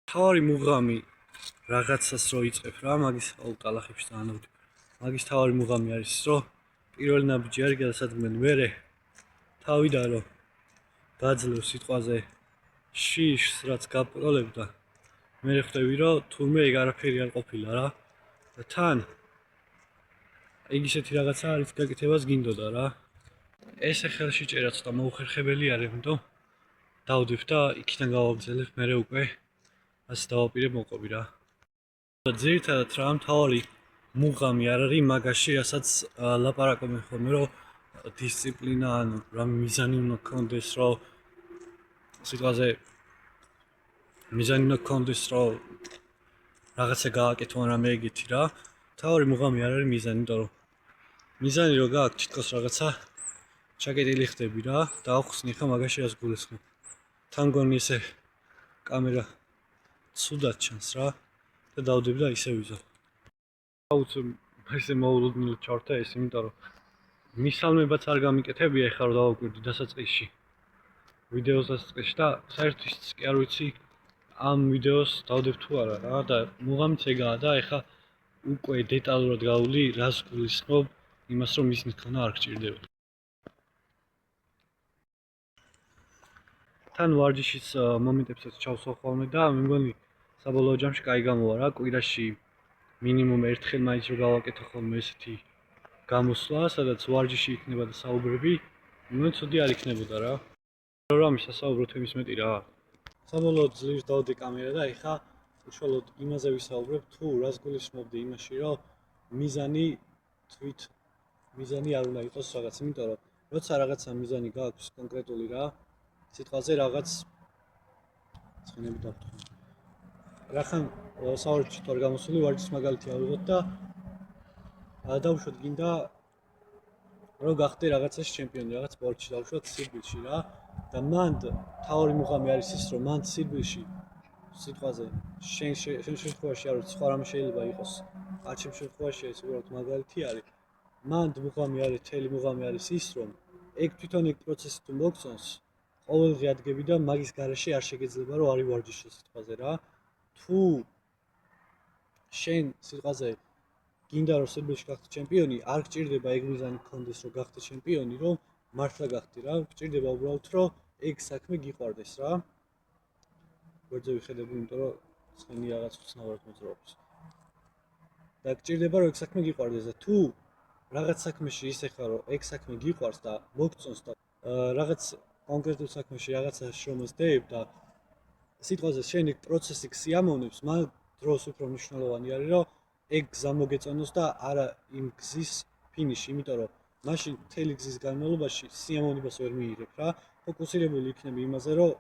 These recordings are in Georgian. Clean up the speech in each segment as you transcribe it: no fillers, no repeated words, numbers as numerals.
თავარი მუღამი რაღაცას რო იწყებ რა, მაგის აუტალახებში დაანავდი. მაგის თავარი მუღამი არის ის, რომ პირველი ნაბიჯი არის გადასადგმელი. მერე თავიდან რომ გაძლევ სიტყვაზე შიშს, რაც გაპროლებდა, მერე ხვდები, რომ თურმე ეგ არაფერი არ ყოფილა რა. და თან ეგ ისეთი რაღაცა არის გაკეთებას გინდოდა რა. ესე ხელში ჭერა ცოტა მოუხერხებელი არის, იმიტომ დავდებ და იქიდან გავაგზელებ, მერე უკვე ასე დავაპირებ მოყვები რა. ძირითადად რა მთავარი მუღამი არ არის მაგაში, რასაც ლაპარაკობენ ხოლმე, რომ დისციპლინა, ანუ რა მიზანი უნდა გქონდეს, რომ სიტყვაზე მიზანი უნდა გქონდეს, რომ რაღაცა გააკეთო, რამე ეგეთი რა. მთავარი მუღამი არ არის მიზანი, იმიტომ რომ მიზანი რო გააქვს, თითქოს რაღაცა ჩაკეტილი ხდები რა, დაახსნი ხა მაგაში რას გულისხმობ. თან გონი ესე კამერა ცუდად ჩანს რა და დავდებ და ისე ვიზო. აუცილებლად ესე მოულოდნელად ჩავარდა ეს, იმიტომ რომ მისალმებაც არ გამიკეთებია ეხლა რომ დავაკვირდი დასაწყისში. ვიდეოს დასაწყისში და საერთოდ ის კი არ ვიცი ამ ვიდეოს დავდებ თუ არა რა და მუღამიც ეგაა და ეხლა უკვე დეტალურად გავული რას გულისხმობ, იმას რომ მის მქონა არ გჭირდება. თან ვარჯიშის მომენტებსაც ჩავსვავ ხოლმე და მე მგონი საბოლოო ჯამში კაი გამოვა რა, კვირაში მინიმუმ ერთხელ მაინც რო გავაკეთო ხოლმე ესეთი გამოსვლა, სადაც ვარჯიში იქნება და საუბრები, მე ცუდი არ იქნებოდა რა. რამის სასაუბროთ იმის მეტი რა. საბოლოოდ ძლივს დავდე კამერა და ეხა უშუალოდ იმაზე ვისაუბრებ, თუ რას გულისხმობდი იმაში, რომ მიზანი არ უნდა იყოს რაღაც, იმიტომ რომ როცა რაღაცა მიზანი გააქვს კონკრეტული რა, სიტყვაზე რაღაც ცხენები დავთხო. რახან საერთოდ თორ გამოსული ვარჯიშის მაგალითი ავიღოთ და დავუშვათ გინდა რომ გახდე რაღაცაში ჩემპიონი, რაღაც სპორტში დავუშვათ სირბილში რა და მან თავი მუღამი არის ის, რომ მან სირბილში სიტყვაზე შენ შემთხვევაში არ ვიცი, სხვა რამე შეიძლება იყოს. არც შემთხვევაში ეს უბრალოდ მაგალითი არის. მან მუღამი არის, თელი მუღამი არის ის, რომ ეგ თვითონ ეგ პროცესი თუ მოგწონს, ყოველდღე ადგები და მაგის გარეშე არ შეგეძლება რომ არ ივარჯიშო სიტყვაზე რა. თუ შენ სიტყვაზე გინდა რომ სირბილში გახდე ჩემპიონი, არ გჭირდება ეგ მიზანი გქონდეს რომ გახდე ჩემპიონი, რომ მართლა გახდე რა. გჭირდება უბრალოდ რომ ეგ საქმე გიყვარდეს რა. გვერდზე ვიხედები, იმიტომ რომ ცხენი რაღაც უცნაურად მოძრაობს. და გჭირდება რომ ეგ საქმე გიყვარდეს და თუ რაღაც საქმეში ისე ხარ რომ ეგ საქმე გიყვარს და მოგწონს და რაღაც კონკრეტულ საქმეში რაღაცას შრომისდებ და სიტყვაზე შენ ეგ პროცესი გსიამოვნებს, მაგ დროს უფრო მნიშვნელოვანი არის რომ ეგ გზა მოგეწონოს და არა იმ გზის ფინიში, იმიტომ რომ მაშინ მთელი გზის განმავლობაში სიამოვნებას ვერ მიიღებ რა. ფოკუსირებული იქნები იმაზე რომ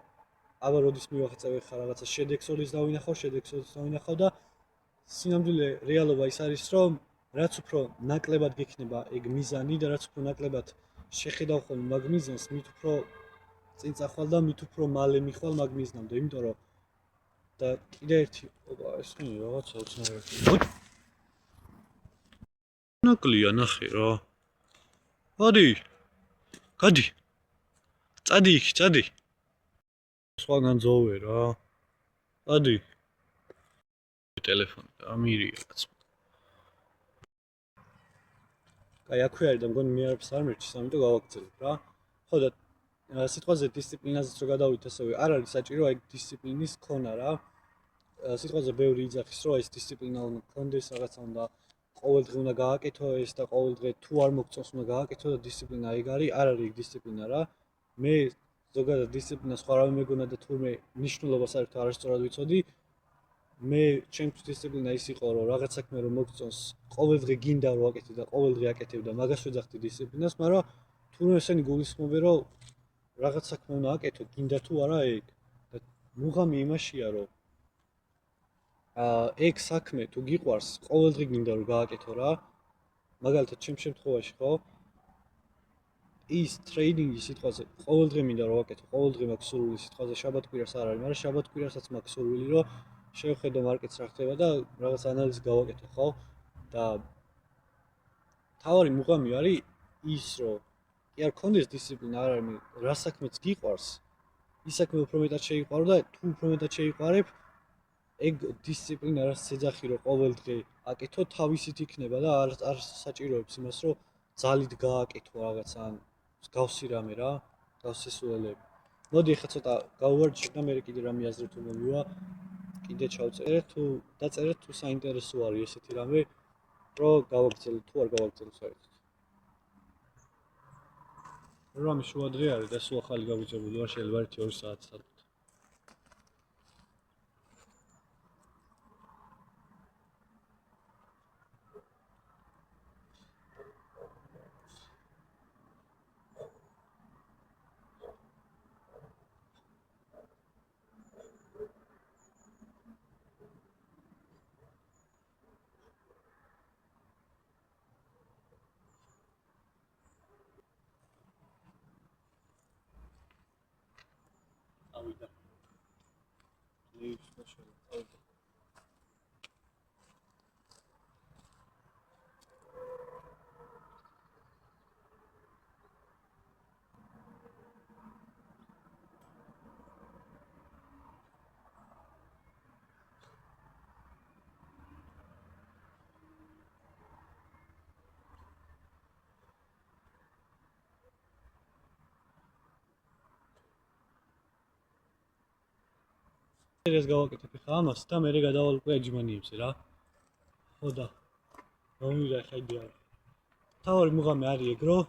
აბა როდის მივახცევ ხა რაღაცა შედეგს დავინახავ და სინამდვილე რეალობა ის არის რომ რაც უფრო ნაკლებად გექნება ეგ მიზანი და რაც უფრო ნაკლებად შეხედავ ხოლმე მაგ მიზანს, მით უფრო წინ წახვალ და მით უფრო მალე მიხვალ მაგ მიზნამდე, იმიტომ რომ და კიდე ერთი ეს რაღაცა უცნაური. ნაკლია ნახე რა. გადი. წადი იქ, წადი. სხვაგან ძოვე რა. ადი. ტელეფონი ამირია კაც. კაი, აქვე არის და მგონი მე არაფერს არ მერჩის, ამიტომ გავაგრძელებ რა. ხო და სიტყვაზე დისციპლინაზეც რო გადავიდეთ, ასევე არ არის საჭირო ეგ დისციპლინის ქონა რა. სიტყვაზე ბევრი იძახის, რომ ეს დისციპლინა უნდა გქონდეს, რაღაცა უნდა ყოველდღე უნდა გააკეთო ეს და ყოველდღე თუ არ მოგწონს უნდა გააკეთო და დისციპლინა ეგ არის, არ არის ეგ დისციპლინა რა. მე ზოგადად დისციპლინას სხვა რამე მეგონა და თურმე მნიშვნელობას საერთოდ არასწორად ვიცოდი. მე ჩემთვის დისციპლინა ის იყო, რომ რაღაც საქმე რომ მოგწონს, ყოველდღე გინდა რომ აკეთე და ყოველდღე აკეთებ და მაგას ვეძახდი დისციპლინას, მაგრამ თურმე ესენი გულისხმობენ, რომ რაღაც საქმე უნდა აკეთო, გინდა თუ არა ეგ. და მუღამი იმაშია, რომ ეგ საქმე თუ გიყვარს, ყოველდღე გინდა რომ გააკეთო რა. მაგალითად, ჩემ შემთხვევაში ხო ის ტრეიდინგი სიტყვაზე ყოველდღე მინდა რომ აკეთო, ყოველდღე მაქვს სურვილი სიტყვაზე შაბათ-კვირას არ არის, მაგრამ შაბათ-კვირასაც მაქვს სურვილი რომ შევხედო მარკეტს რა ხდება და რაღაც ანალიზი გავაკეთო ხო და თავი მუღამი არის ის რომ კი არ გქონდეს დისციპლინა, არ არის რა საქმეც გიყვარს, ის საქმე უფრო მეტად შეიყვარო და თუ უფრო მეტად შეიყვარებ, ეგ დისციპლინა რაც ეძახი რომ ყოველდღე აკეთო თავისით იქნება და არ საჭიროებს იმას რომ ძალით გააკეთო რაღაცა ან მსგავსი რამე რა მსგავსი სულელები მოდი ახლა ცოტა გავუვარჯიშოთ და მე კიდე რამე აზრი თუ მომივა კიდე ჩავწერეთ თუ დაწერეთ თუ საინტერესო არის ესეთი რამე რომ გავაგრძელოთ თუ არ გავაგრძელოთ საერთოდ რამე შუადღე არის და სულ ახალი გავიწყებული ვარ შეიძლება 1-2 საათი სადღაც ავიდა ლეიფს მოშოლა ავიდა ეს გავაკეთებ ხა ამას და მე გადავალ უკვე ეჯმანიებზე რა ხო და რომლია ხედია თავი მუღამე არის ეგ რომ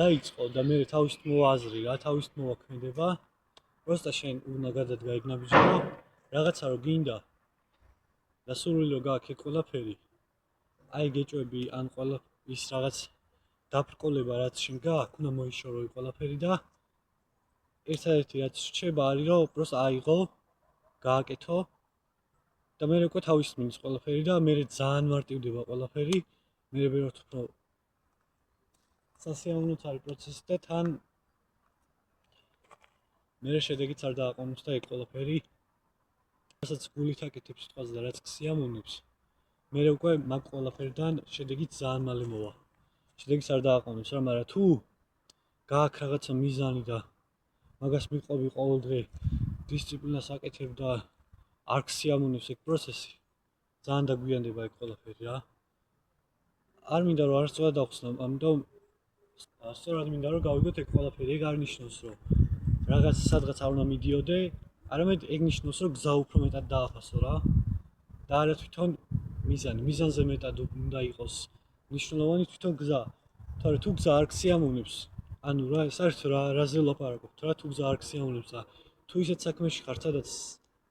დაიწყო და მე თავისით მოაზრი რა თავისით მოვაქმედება პროსტა შენ უნდა გადადგა ეგ ნაბიჯი რომ რაღაცა რომ გინდა და სურვილი რომ გააკეთე ყველაფერი აი გეჭვები ან ყველა ის რაღაც დაბრკოლება რაც შენ გააქვს უნდა მოიშორო ყველაფერი და ერთადერთი რაც რჩება არის რომ პროსტა აიღო გააკეთო და მე უკვე თავისით მინის ყველაფერი და მე ძალიან მარტივდება ყველაფერი მე ვერო თქო სასიამოვნოც არის პროცესი და თან მე შედეგიც არ დააყენოს და ეგ ყველაფერი რასაც გულით აკეთებ სიტყვაზე და რაც გსიამოვნებს მე უკვე მაგ ყველაფერთან შედეგიც ძალიან მალე მოვა შედეგიც არ დააყენოს რა მაგრამ თუ გააქვს რაღაცა მიზანი და მაგას მიყვები ყოველდღე დისციპლინას აკეთებ და არ გსიამოვნებს ეგ პროცესი ძალიან დაგვიანდება ეგ ყველაფერი რა არ მინდა რომ არასწორად დავხსნა ამიტომ სწორად მინდა რომ გავიგოთ ეგ ყველაფერი ეგ არ ნიშნავს რომ რაღაც სადღაც არ უნდა მიდიოდე არამედ ეგ ნიშნავს რომ გზა უფრო მეტად დააფასო რა და არა თვითონ მიზანზე მეტად უნდა იყოს მნიშვნელოვანი თვითონ გზა თორე თუ გზა არ გსიამოვნებს ანუ რა ეს არის რა რაზე ვლაპარაკობთ რა თუ გზა არ გსიამოვნებს და თუ ისეთ საქმეში ხარ სადაც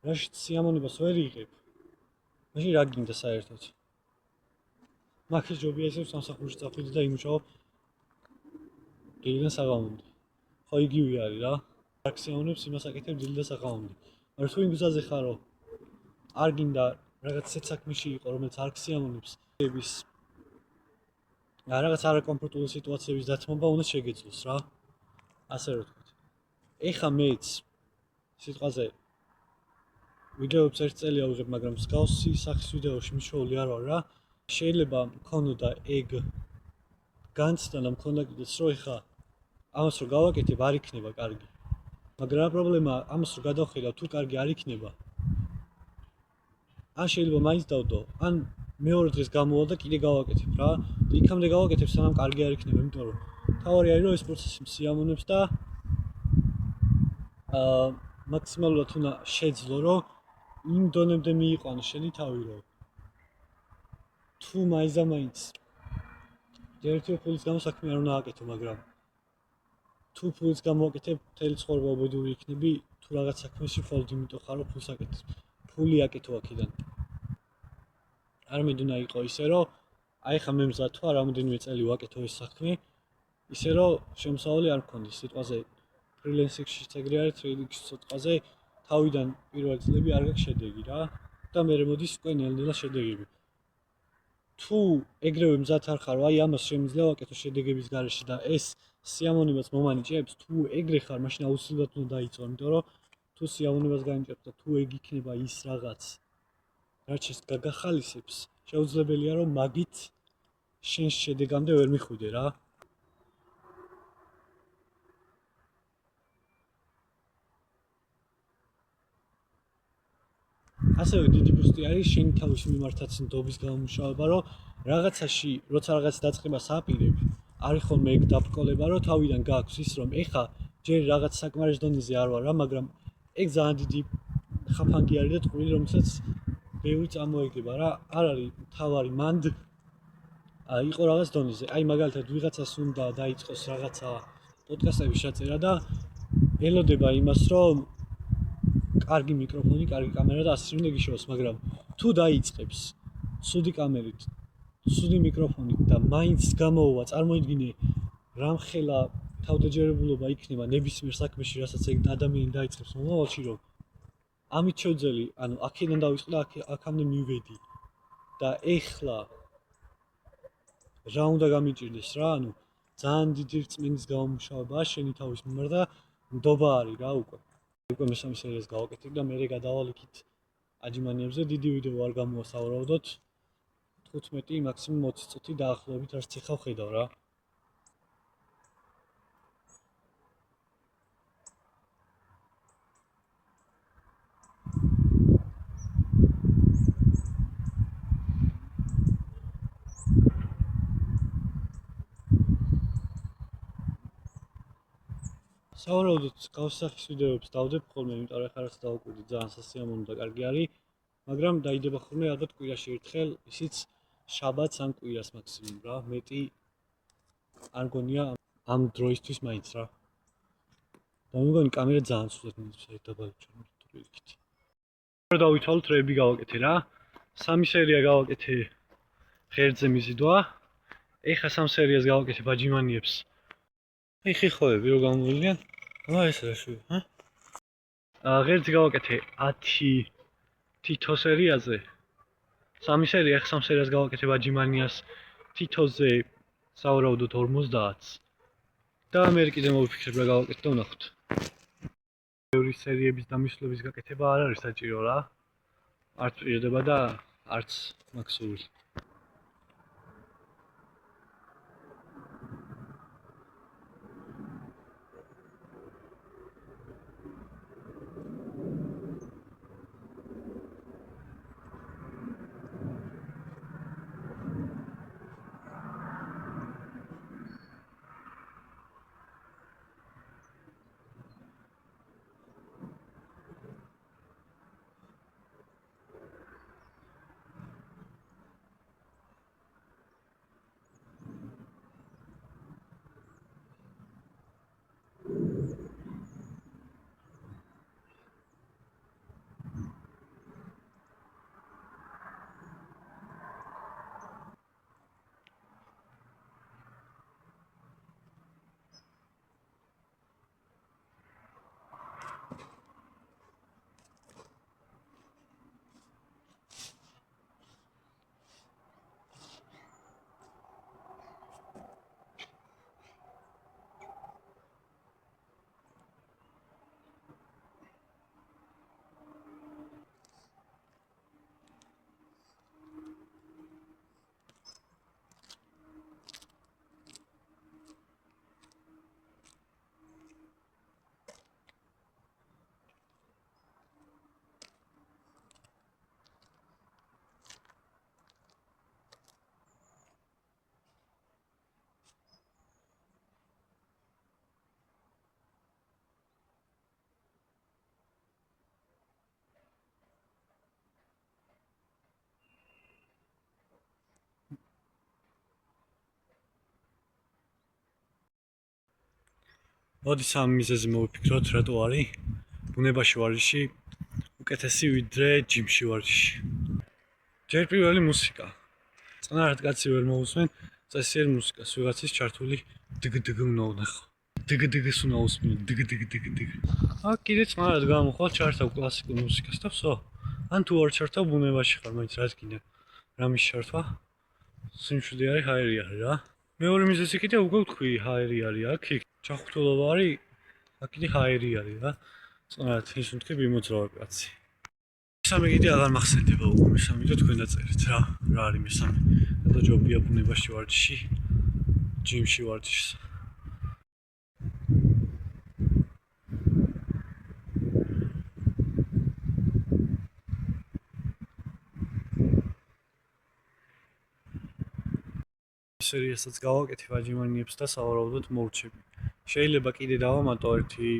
რაშიც სიამოვნებას ვერ იღებ მაშინ რა გინდა საერთოდ მაგის ჯობია ისე სამსახურში წავიდე და იმუშაო დილიდან საღამომდე ხო იგივე არის რა არ გსიამოვნებს იმას აკეთებ დილიდან საღამომდე მაგრამ თუ იმ გზაზე ხარო არ გინდა რაღაც ისეთ საქმეში იყო რომელიც არ გსიამოვნებს ეს რაღაც არაკომფორტული სიტუაციების დათმობა უნდა შეგეძლოს რა ასე რომ ვთქვით ეხა მეც სიტყვაზე ვიდეოებს ერთ წელი ავიღებ მაგრამ მსგავსი სახის ვიდეოში მიშვეული არ ვარ რა შეიძლება მქონოდა ეგ განცდა და მქონდა კიდეც რომ ეხა ამას რომ გავაკეთებ არ იქნება კარგი მაგრამ რა პრობლემა ამას რომ გადავხედავ თუ კარგი არ იქნება ან შეიძლება მაინც დავდო ან მეორე დღეს გამოვალ და კიდე გავაკეთებ რა და იქამდე გავაკეთებ სანამ კარგი არ იქნება იმიტომ რომ თავარი არის რომ ეს პროცესი მსიამოვნებს და მაქსიმალურად უნდა შეძლო რომ იმ დონემდე მიიყვანო შენი თავი რომ თუ მაინც ერთი ფულის გამო საქმე არ უნდა აკეთო მაგრამ თუ ფულის გამოვაკეთებ მთელი ცხოვრება უბედური იქნები თუ რაღაც საქმეში მხოლოდ იმიტომ ხარ რომ ფულს აკეთებ ფული აკეთო აქედან არ მედუნა იყო ისე რომ აი ხა მე მზად თუ რამოდენიმე წელი ვაკეთო ეს საქმე ისე რომ შემოსავალი არ მქონდეს სიტყვაზე ფრილენსინგში ეგრე არის ტრეიდინგში სიტყვაზე თავიდან პირველ წლები არ გაქვს შედეგი რა და მე მოდის უკვე ნელ-ნელა შედეგები თუ ეგრევე მზად არ ხარ აი ამას შემიძლია ვაკეთო შედეგების გარეშე და ეს სიამოვნებას მომანიჭებს თუ ეგრე ხარ მაშინ აუცილებლად უნდა დაიწყო იმიტომ რომ თუ სიამოვნებას განიჭებს და თუ ეგ იქნება ის რაღაც რაც შენს გაგახალისებს შეუძლებელია რომ მაგით შენ შედეგამდე ვერ მიხვიდე რა ასევე დიდი ბუსტი არის შენი თავის მიმართაც ნდობის გამომუშავება, რომ რაღაცაში, როცა რაღაც დაწყებას აპირებ, არის ხოლმე ეგ დაბრკოლება, რომ თავიდან გაქვს ის, რომ ეხა ჯერ რაღაც საკმარის დონეზე არ ვარ რა, მაგრამ ეგ ძალიან დიდი ხაფანგი არის და ტყუილი, რომელსაც ბევრი წამოეგდება რა, არ არის თავარი მანდ იყო რაღაც დონეზე. აი მაგალითად ვიღაცას უნდა დაიწყოს რაღაცა პოდკასტების შეწერა და ელოდება იმას, რომ კარგი მიკროფონი, კარგი კამერა და ასე შემდეგ იშოვოს, მაგრამ თუ დაიწყებს ცუდი კამერით, ცუდი მიკროფონით და მაინც გამოვა, წარმოიდგინე რამხელა თავდაჯერებულობა იქნება ნებისმიერ საქმეში, რასაც ეგ ადამიანი დაიწყებს მომავალში, რომ ამით შევძელი, ანუ აქედან დავიწყე და აქამდე მივედი და ეხლა რა უნდა გამიჭირდეს რა, ანუ ძალიან დიდი რწმენის გამომუშავებაა შენი თავის მიმართ და ნდობა არის რა უკვე მესამე სერიას გავაკეთებ და მე გადავალ იქით აჯიმანიებზე დიდი ვიდეო არ გამოვასავარაუდოთ 15 მაქსიმუმ 20 წუთი დაახლოებით რაც ეხა ვხედავ რა სავარაუდოდ გავსახის ვიდეოებს დავდებ ხოლმე, იმიტომ რომ ახლა რაც დავაკვირდი ძალიან სასიამოვნო და კარგი არის, მაგრამ დაიდება ხოლმე ალბათ კვირაში ერთხელ, ისიც შაბათს ან კვირას მაქსიმუმ რა, მეტი არ გონია ამ დროისთვის მაინც რა. და მეგონი კამერა ძალიან ცუდად მიდის დაბალი ჩამოთვლილი იქით. რა დავითვალოთ რები გავაკეთე რა. სამი სერია გავაკეთე ღერძზე მიზიდვა. ეხლა სამ სერიას გავაკეთე ბაჯიმანიებს. აი ხიხოები რო გამოვიდნენ. ვა ეს რა შვი, ჰა? ღერძი გავაკეთე 10 თითო სერიაზე. სამი სერია, ახლა სამ სერიას გავაკეთე ბაჯიმანიას თითოზე სავარაუდოდ 50-ს. და მე კიდე მოვიფიქრებ რა გავაკეთე და ვნახოთ. ბევრი სერიების დამისვლების გაკეთება არ არის საჭირო რა. არც პირდება და არც მაქსული. მოდი სამ მიზეზი მოვიფიქროთ, რატო არის ბუნებაში ვარჯიში უკეთესი ვიდრე ჯიმში ვარჯიში. ჯერ პირველი მუსიკა. წნარად კაცი ვერ მოусმენ წესიერ მუსიკას, ვიღაცის ჩართული დგ-დგ უნდა ვნახო. დგ-დგ-ს უნდა უსმინო, დგ-დგ-დგ-დგ. აქ კიდე წნარად გამოხვალ ჩართავ კლასიკურ მუსიკას და всё. ან თუ არ ჩართავ ბუნებაში ხარ, მაინც რაც გინდა. რამის ჩართვა? სიმშვიდე არის, ჰაერი არის რა. მეორე მიზეზი კიდე უკვე ვთქვი, ჰაერი არის აქ. ჩახუთულობა არის, აქ კიდე ჰაერი არის რა. წნარად ის ვთქვი ბიმოძრავე კაცი. მესამე კიდე აღარ მახსენდება უკვე მესამე და თქვენ დაწერეთ რა არის მესამე. და ჯობია ბუნებაში ვარჯიში, ჯიმში ვარჯიშს. სერიასაც გავაკეთე ვაჯიმანიებს და სავარაუდოდ მოვრჩები. შეიძლება კიდე დავამატო ერთი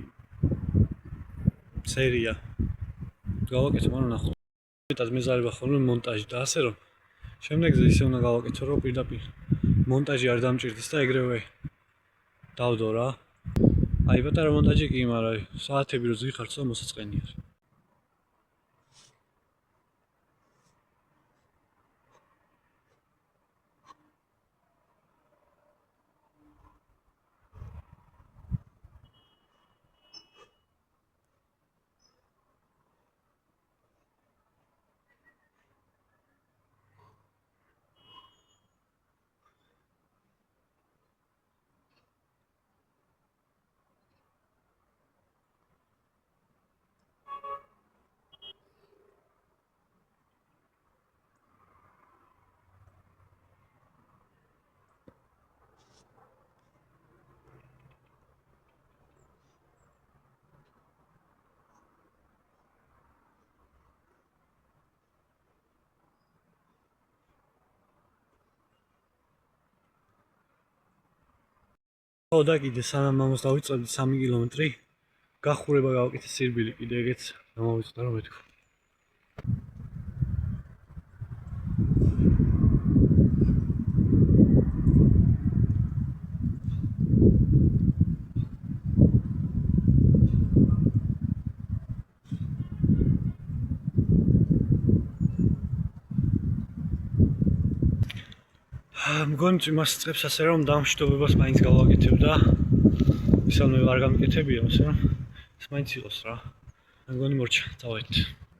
სერია. გავაკეთე, მაგრამ ნახოთ. მეტად მეზარება ხოლმე მონტაჟი და ასე რომ შემდეგზე ისე უნდა გავაკეთო, რომ პირდაპირ მონტაჟი არ დამჭირდეს და ეგრევე დავდო რა. აი პატარა მონტაჟი კი, მაგრამ საათები რო ზღიხარ, ცოტა მოსაწყენია. და კიდე სანამ ამას დავიწყებდი 3 კილომეტრი გახურება გავაკეთე სირბილი კიდე ეგეც გამოვიწყდა რომ მეთქვა. მგონი იმას წებს ასე რომ დამშვიდობებას მაინც გავაკეთებ და ისე მე ვარ გამიკეთებია, ასე რომ ეს მაინც იყოს რა. მგონი მორჩა, წავედით.